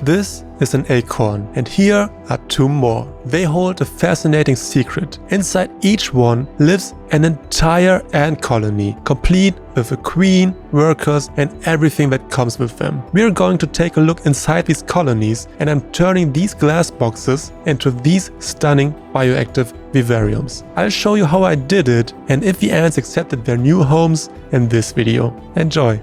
This is an acorn, and here are two more. They hold a fascinating secret. Inside each one lives an entire ant colony, complete with a queen, workers, and everything that comes with them. We are going to take a look inside these colonies, and I'm turning these glass boxes into these stunning bioactive vivariums. I'll show you how I did it and if the ants accepted their new homes in this video. Enjoy!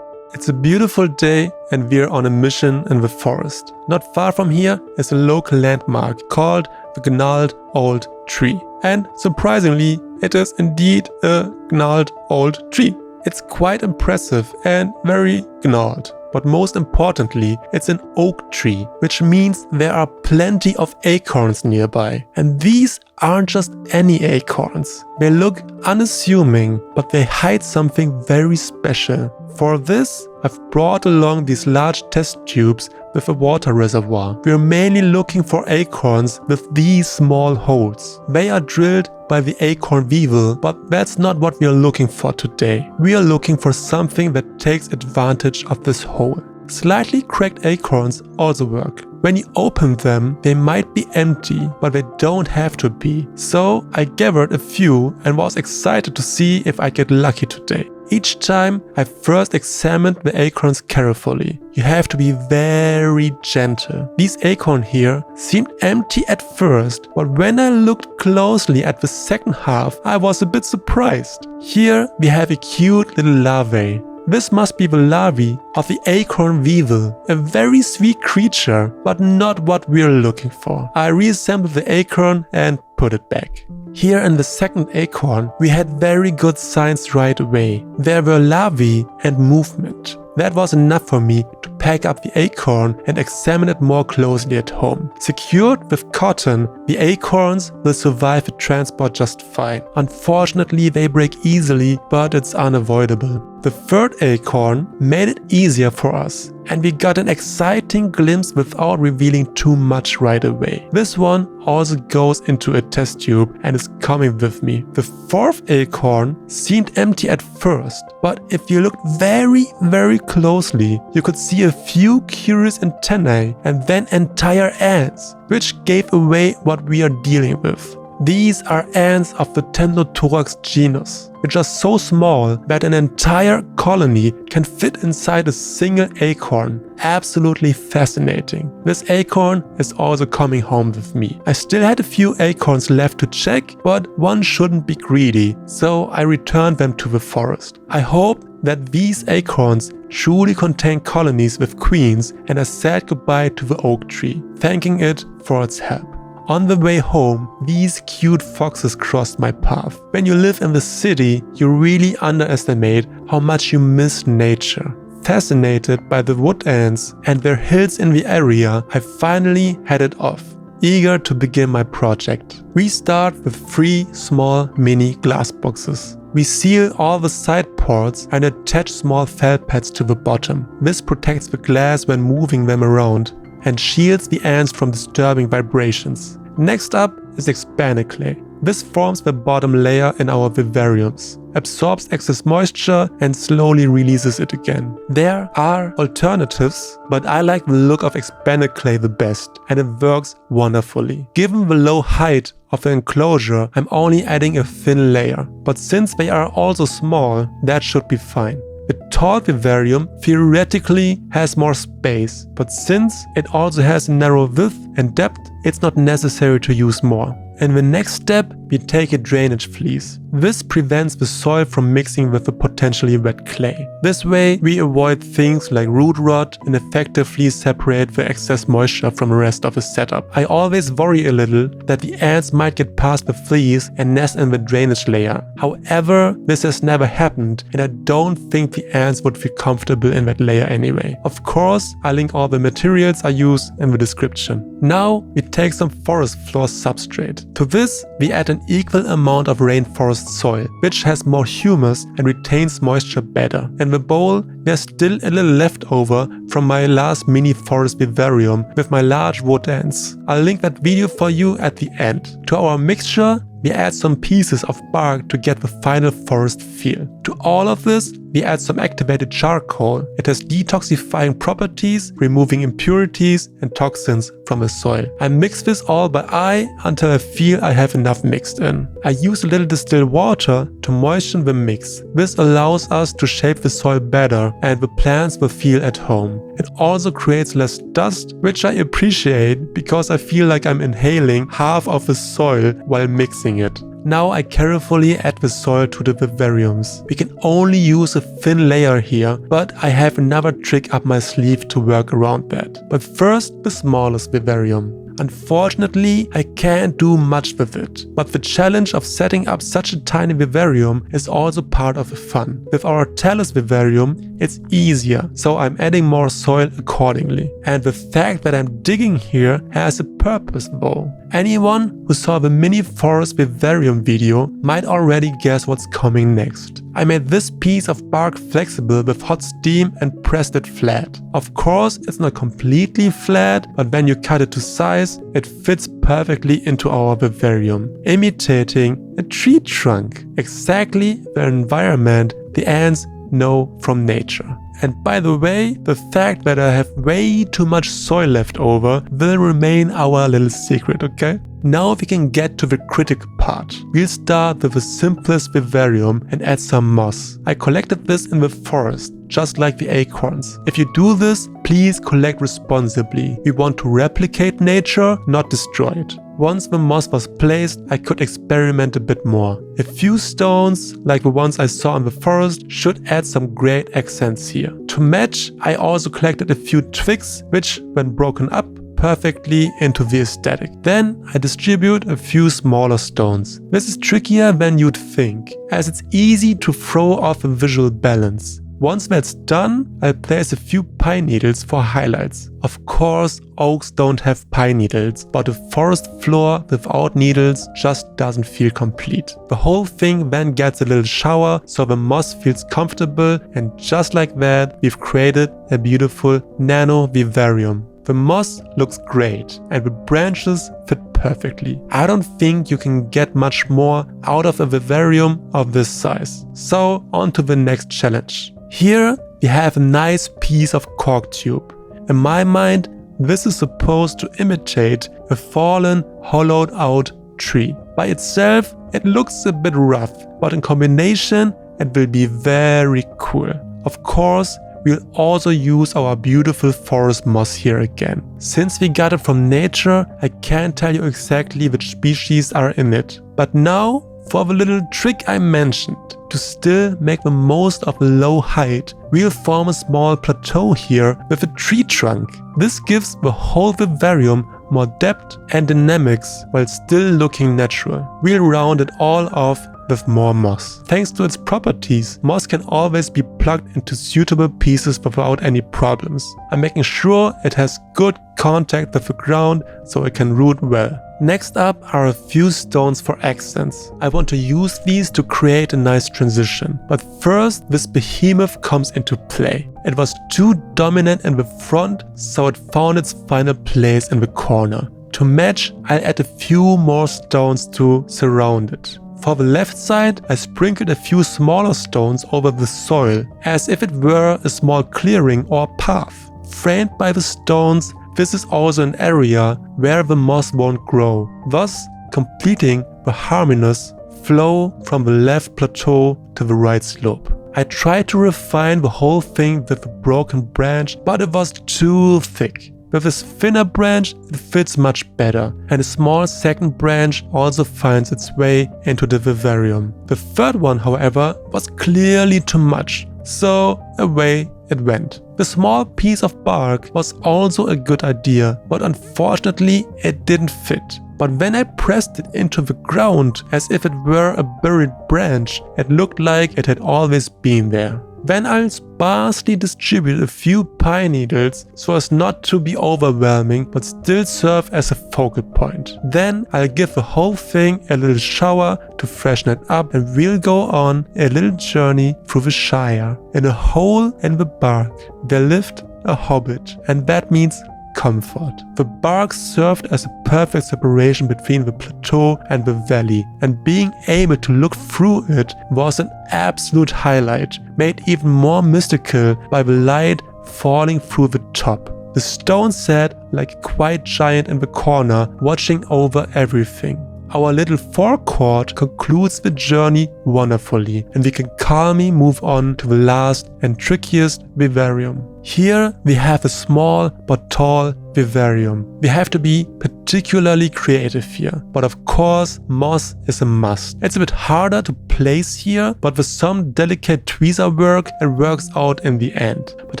It's a beautiful day and we're on a mission in the forest. Not far from here is a local landmark called the gnarled old tree. And surprisingly, it is indeed a gnarled old tree. It's quite impressive and very gnarled. But most importantly, it's an oak tree, which means there are plenty of acorns nearby. And these aren't just any acorns. They look unassuming, but they hide something very special. For this, I've brought along these large test tubes with a water reservoir. We're mainly looking for acorns with these small holes. They are drilled by the acorn weevil, but that's not what we are looking for today. We are looking for something that takes advantage of this hole. Slightly cracked acorns also work. When you open them, they might be empty, but they don't have to be. So I gathered a few and was excited to see if I get lucky today. Each time I first examined the acorns carefully. You have to be very gentle. These acorns here seemed empty at first, but when I looked closely at the second half, I was a bit surprised. Here we have a cute little larvae. This must be the larvae of the acorn weevil, a very sweet creature, but not what we're looking for. I reassembled the acorn and put it back. Here in the second acorn, we had very good signs right away. There were larvae and movement. That was enough for me to pack up the acorn and examine it more closely at home. Secured with cotton, the acorns will survive the transport just fine. Unfortunately, they break easily, but it's unavoidable. The third acorn made it easier for us, and we got an exciting glimpse without revealing too much right away. This one also goes into a test tube and is coming with me. The fourth acorn seemed empty at first, but if you looked very closely, you could see a few curious antennae and then entire ants, which gave away what we are dealing with. These are ants of the Temnothorax genus, which are so small that an entire colony can fit inside a single acorn. Absolutely fascinating. This acorn is also coming home with me. I still had a few acorns left to check, but one shouldn't be greedy, so I returned them to the forest. I hope that these acorns truly contain colonies with queens, and I said goodbye to the oak tree, thanking it for its help. On the way home, these cute foxes crossed my path. When you live in the city, you really underestimate how much you miss nature. Fascinated by the wood ants and their hills in the area, I finally headed off, eager to begin my project. We start with 3 small mini glass boxes. We seal all the side ports and attach small felt pads to the bottom. This protects the glass when moving them around and shields the ants from disturbing vibrations. Next up is expanded clay. This forms the bottom layer in our vivariums, absorbs excess moisture and slowly releases it again. There are alternatives, but I like the look of expanded clay the best, and it works wonderfully. Given the low height of the enclosure, I'm only adding a thin layer, but since they are also small, that should be fine. The tall vivarium theoretically has more space, but since it also has a narrow width and depth, it's not necessary to use more. In the next step, we take a drainage fleece. This prevents the soil from mixing with the potentially wet clay. This way, we avoid things like root rot and effectively separate the excess moisture from the rest of the setup. I always worry a little that the ants might get past the fleece and nest in the drainage layer. However, this has never happened, and I don't think the ants would feel comfortable in that layer anyway. Of course, I link all the materials I use in the description. Now, we take some forest floor substrate. To this, we add an equal amount of rainforest soil, which has more humus and retains moisture better. In the bowl, there's still a little left over from my last mini forest vivarium with my large wood ants. I'll link that video for you at the end. To our mixture, we add some pieces of bark to get the final forest feel. To all of this, we add some activated charcoal. It has detoxifying properties, removing impurities and toxins from the soil. I mix this all by eye until I feel I have enough mixed in. I use a little distilled water to moisten the mix. This allows us to shape the soil better and the plants will feel at home. It also creates less dust, which I appreciate because I feel like I'm inhaling half of the soil while mixing it. Now I carefully add the soil to the vivariums. We can only use a thin layer here, but I have another trick up my sleeve to work around that. But first, the smallest vivarium. Unfortunately, I can't do much with it, but the challenge of setting up such a tiny vivarium is also part of the fun. With our talus vivarium, it's easier, so I'm adding more soil accordingly. And the fact that I'm digging here has a purpose though. Anyone who saw the mini forest vivarium video might already guess what's coming next. I made this piece of bark flexible with hot steam and pressed it flat. Of course, it's not completely flat, but when you cut it to size, it fits perfectly into our vivarium, imitating a tree trunk, exactly the environment the ants know from nature. And by the way, the fact that I have way too much soil left over will remain our little secret, okay? Now we can get to the critical part. We'll start with the simplest vivarium and add some moss. I collected this in the forest, just like the acorns. If you do this, please collect responsibly. We want to replicate nature, not destroy it. Once the moss was placed, I could experiment a bit more. A few stones, like the ones I saw in the forest, should add some great accents here. To match, I also collected a few twigs, which, when broken up, perfectly into the aesthetic. Then I distribute a few smaller stones. This is trickier than you'd think, as it's easy to throw off a visual balance. Once that's done, I'll place a few pine needles for highlights. Of course, oaks don't have pine needles, but a forest floor without needles just doesn't feel complete. The whole thing then gets a little shower so the moss feels comfortable, and just like that, we've created a beautiful nano-vivarium. The moss looks great and the branches fit perfectly. I don't think you can get much more out of a vivarium of this size. So on to the next challenge. Here we have a nice piece of cork tube. In my mind, this is supposed to imitate a fallen, hollowed out tree. By itself, it looks a bit rough, but in combination, it will be very cool. Of course, we'll also use our beautiful forest moss here again. Since we got it from nature, I can't tell you exactly which species are in it. But now, for the little trick I mentioned, to still make the most of the low height, we'll form a small plateau here with a tree trunk. This gives the whole vivarium more depth and dynamics while still looking natural. We'll round it all off with more moss. Thanks to its properties, moss can always be plugged into suitable pieces without any problems. I'm making sure it has good contact with the ground so it can root well. Next up are a few stones for accents. I want to use these to create a nice transition. But first, this behemoth comes into play. It was too dominant in the front, so it found its final place in the corner. To match, I'll add a few more stones to surround it. For the left side, I sprinkled a few smaller stones over the soil, as if it were a small clearing or path. Framed by the stones, this is also an area where the moss won't grow, thus completing the harmonious flow from the left plateau to the right slope. I tried to refine the whole thing with a broken branch, but it was too thick. With this thinner branch, it fits much better, and a small second branch also finds its way into the vivarium. The third one, however, was clearly too much, so away it went. The small piece of bark was also a good idea, but unfortunately it didn't fit. But when I pressed it into the ground as if it were a buried branch, it looked like it had always been there. Then I'll sparsely distribute a few pine needles so as not to be overwhelming but still serve as a focal point. Then I'll give the whole thing a little shower to freshen it up, and we'll go on a little journey through the Shire. In a hole in the bark there lived a hobbit, and that means comfort. The bark served as a perfect separation between the plateau and the valley, and being able to look through it was an absolute highlight, made even more mystical by the light falling through the top. The stone sat like a quiet giant in the corner, watching over everything. Our little forecourt concludes the journey wonderfully, and we can calmly move on to the last and trickiest vivarium. Here we have a small but tall vivarium. We have to be particularly creative here, but of course moss is a must. It's a bit harder to place here, but with some delicate tweezer work it works out in the end. But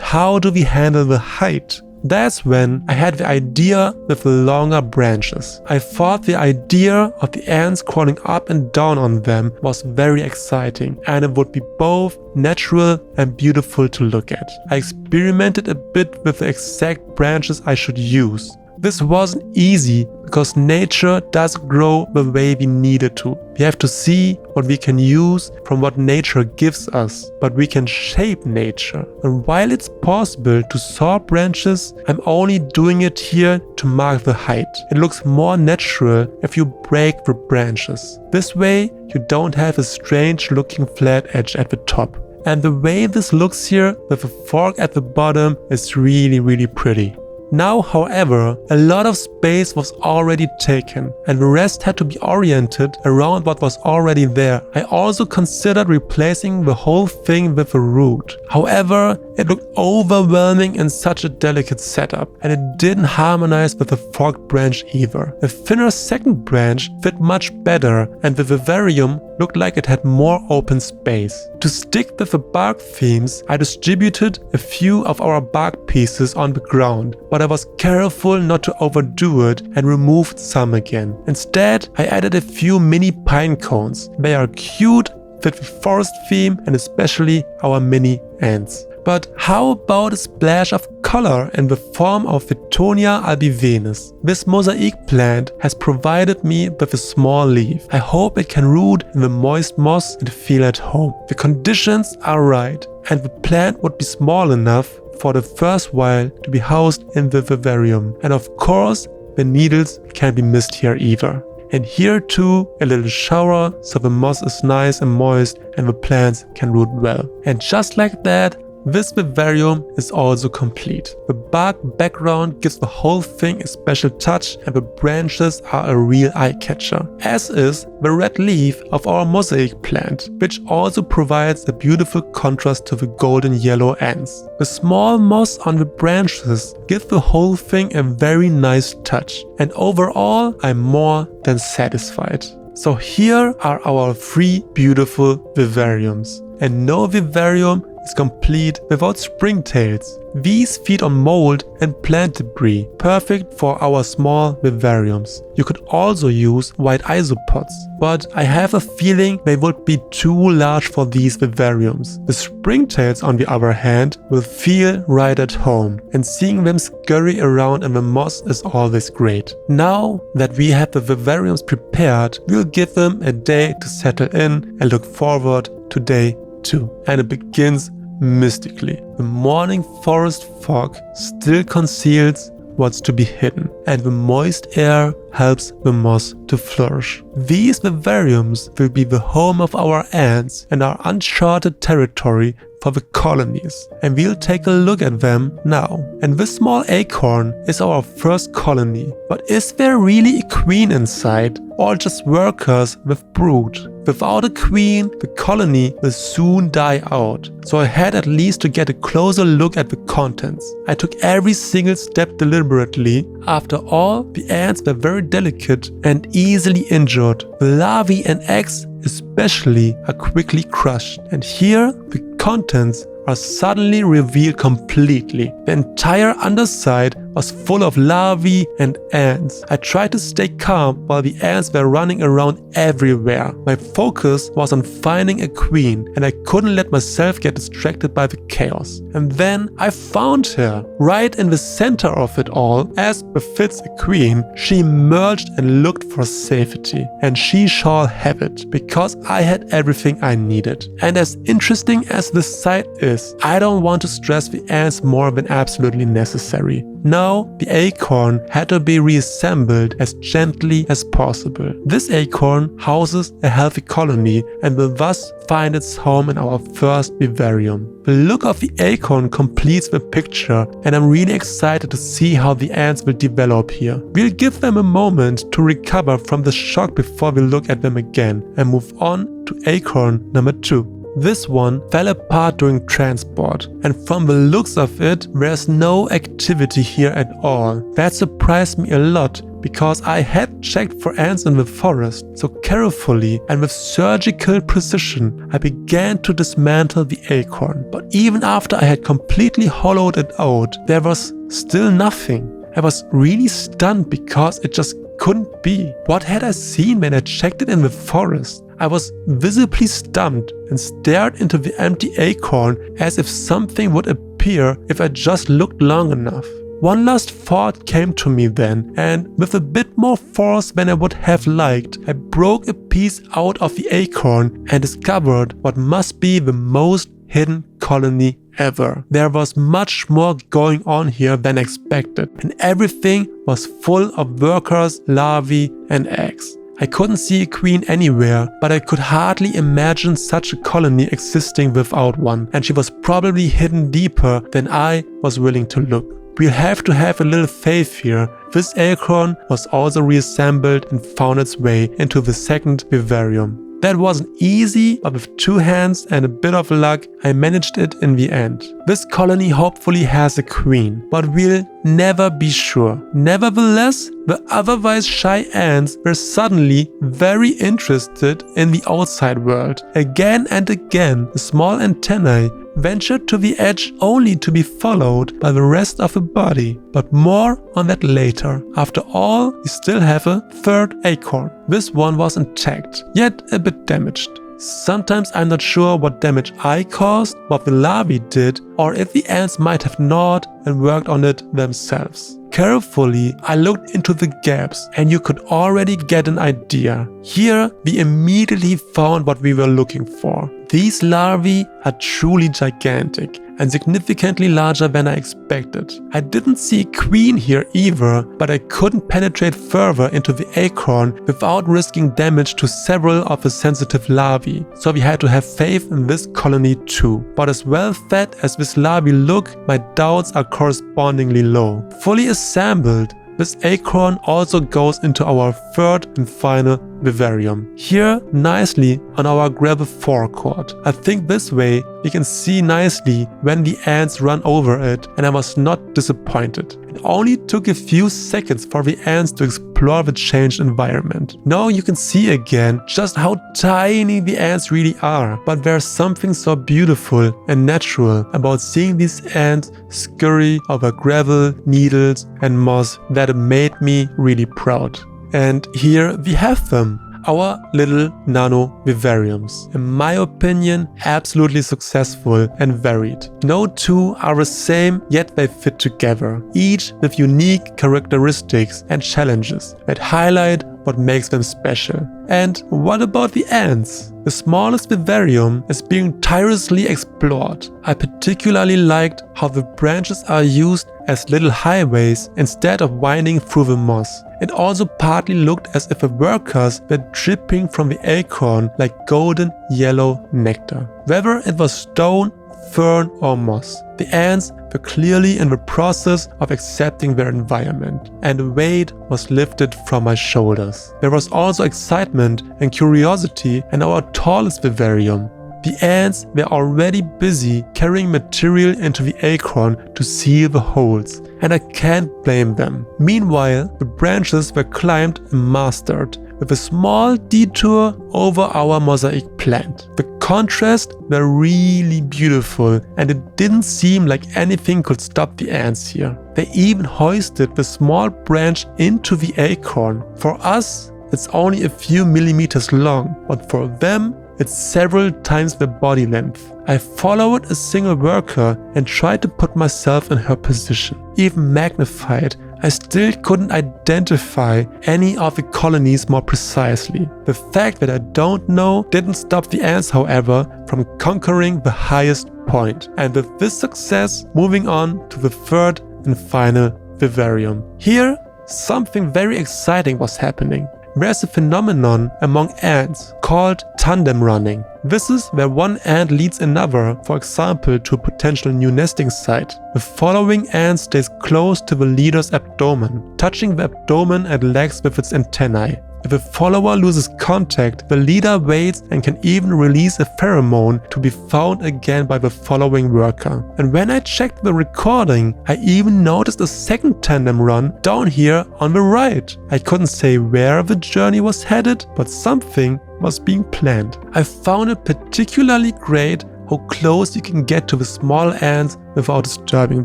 how do we handle the height? That's when I had the idea with the longer branches. I thought the idea of the ants crawling up and down on them was very exciting, and it would be both natural and beautiful to look at. I experimented a bit with the exact branches I should use. This wasn't easy because nature doesn't grow the way we need it to. We have to see what we can use from what nature gives us, but we can shape nature. And while it's possible to saw branches, I'm only doing it here to mark the height. It looks more natural if you break the branches. This way you don't have a strange looking flat edge at the top. And the way this looks here with a fork at the bottom is really pretty. Now, however, a lot of space was already taken, and the rest had to be oriented around what was already there. I also considered replacing the whole thing with a root. However, it looked overwhelming in such a delicate setup, and it didn't harmonize with the forked branch either. A thinner second branch fit much better, and the vivarium looked like it had more open space. To stick with the bark themes, I distributed a few of our bark pieces on the ground, but I was careful not to overdo it and removed some again. Instead, I added a few mini pine cones. They are cute, fit the forest theme, and especially our mini ants. But how about a splash of color in the form of Vitonia albivenus? This mosaic plant has provided me with a small leaf. I hope it can root in the moist moss and feel at home. The conditions are right, and the plant would be small enough for the first while to be housed in the vivarium. And of course, the needles can't be missed here either. And here too, a little shower so the moss is nice and moist and the plants can root well. And just like that, this vivarium is also complete. The bark background gives the whole thing a special touch, and the branches are a real eye-catcher, as is the red leaf of our mosaic plant, which also provides a beautiful contrast to the golden yellow ants. The small moss on the branches give the whole thing a very nice touch, and overall I'm more than satisfied. So here are our 3 beautiful vivariums, and no vivarium is complete without springtails. These feed on mold and plant debris, perfect for our small vivariums. You could also use white isopods, but I have a feeling they would be too large for these vivariums. The springtails, on the other hand, will feel right at home, and seeing them scurry around in the moss is always great. Now that we have the vivariums prepared, we'll give them a day to settle in and look forward to day 2. And it begins mystically. The morning forest fog still conceals what's to be hidden, and the moist air helps the moss to flourish. These vivariums will be the home of our ants and our uncharted territory for the colonies, and we'll take a look at them now. And this small acorn is our first colony. But is there really a queen inside, or just workers with brood? Without a queen, the colony will soon die out, so I had at least to get a closer look at the contents. I took every single step deliberately. After all, the ants were very delicate and easily injured. The larvae and eggs especially are quickly crushed, and here the contents are suddenly revealed completely. The entire underside was full of larvae and ants. I tried to stay calm while the ants were running around everywhere. My focus was on finding a queen, and I couldn't let myself get distracted by the chaos. And then I found her. Right in the center of it all, as befits a queen, she emerged and looked for safety. And she shall have it, because I had everything I needed. And as interesting as this sight is, I don't want to stress the ants more than absolutely necessary. Now, the acorn had to be reassembled as gently as possible. This acorn houses a healthy colony and will thus find its home in our first vivarium. The look of the acorn completes the picture, and I'm really excited to see how the ants will develop here. We'll give them a moment to recover from the shock before we look at them again and move on to acorn number 2. This one fell apart during transport, and from the looks of it, there's no activity here at all. That surprised me a lot, because I had checked for ants in the forest. So carefully and with surgical precision, I began to dismantle the acorn. But even after I had completely hollowed it out, there was still nothing. I was really stunned because it just couldn't be. What had I seen when I checked it in the forest? I was visibly stumped and stared into the empty acorn as if something would appear if I just looked long enough. One last thought came to me then, and with a bit more force than I would have liked, I broke a piece out of the acorn and discovered what must be the most hidden colony ever. There was much more going on here than expected, and everything was full of workers, larvae, and eggs. I couldn't see a queen anywhere, but I could hardly imagine such a colony existing without one, and she was probably hidden deeper than I was willing to look. We'll have to have a little faith here. This acorn was also reassembled and found its way into the second vivarium. That wasn't easy, but with 2 hands and a bit of luck, I managed it in the end. This colony hopefully has a queen, but we'll never be sure. Nevertheless, the otherwise shy ants were suddenly very interested in the outside world. Again and again, the small antennae ventured to the edge only to be followed by the rest of the body. But more on that later. After all, we still have a third acorn. This one was intact, yet a bit damaged. Sometimes I'm not sure what damage I caused, what the larvae did, or if the ants might have gnawed and worked on it themselves. Carefully, I looked into the gaps, and you could already get an idea. Here, we immediately found what we were looking for. These larvae are truly gigantic and significantly larger than I expected. I didn't see a queen here either, but I couldn't penetrate further into the acorn without risking damage to several of the sensitive larvae. So we had to have faith in this colony too. But as well fed as this larvae look, my doubts are correspondingly low. Fully assembled, this acorn also goes into our third and final vivarium. Here, nicely on our gravel forecourt. I think this way we can see nicely when the ants run over it, and I was not disappointed. It only took a few seconds for the ants to explore the changed environment. Now you can see again just how tiny the ants really are, but there's something so beautiful and natural about seeing these ants scurry over gravel, needles, and moss that it made me really proud. And here we have them, our little nano-vivariums. In my opinion, absolutely successful and varied. No two are the same, yet they fit together, each with unique characteristics and challenges that highlight what makes them special. And what about the ants? The smallest vivarium is being tirelessly explored. I particularly liked how the branches are used as little highways instead of winding through the moss. It also partly looked as if the workers were dripping from the acorn like golden yellow nectar. Whether it was stone, fern or moss, the ants were clearly in the process of accepting their environment, and a weight was lifted from my shoulders. There was also excitement and curiosity in our tallest vivarium. The ants were already busy carrying material into the acorn to seal the holes, and I can't blame them. Meanwhile, the branches were climbed and mastered with a small detour over our mosaic plant. The contrast were really beautiful, and it didn't seem like anything could stop the ants here. They even hoisted the small branch into the acorn. For us, it's only a few millimeters long, but for them, it's several times their body length. I followed a single worker and tried to put myself in her position. Even magnified, I still couldn't identify any of the colonies more precisely. The fact that I don't know didn't stop the ants, however, from conquering the highest point. And with this success, moving on to the third and final vivarium. Here, something very exciting was happening. There's a phenomenon among ants called tandem running. This is where one ant leads another, for example, to a potential new nesting site. The following ant stays close to the leader's abdomen, touching the abdomen and legs with its antennae. If a follower loses contact, the leader waits and can even release a pheromone to be found again by the following worker. And when I checked the recording, I even noticed a second tandem run down here on the right. I couldn't say where the journey was headed, but something was being planned. I found it particularly great how close you can get to the small ants without disturbing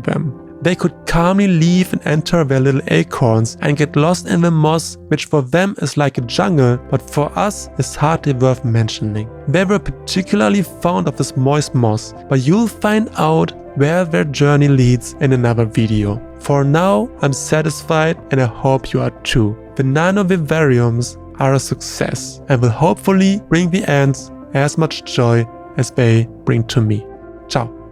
them. They could calmly leave and enter their little acorns and get lost in the moss, which for them is like a jungle, but for us is hardly worth mentioning. They were particularly fond of this moist moss, but you'll find out where their journey leads in another video. For now, I'm satisfied and I hope you are too. The nano-vivariums are a success and will hopefully bring the ants as much joy as they bring to me. Ciao.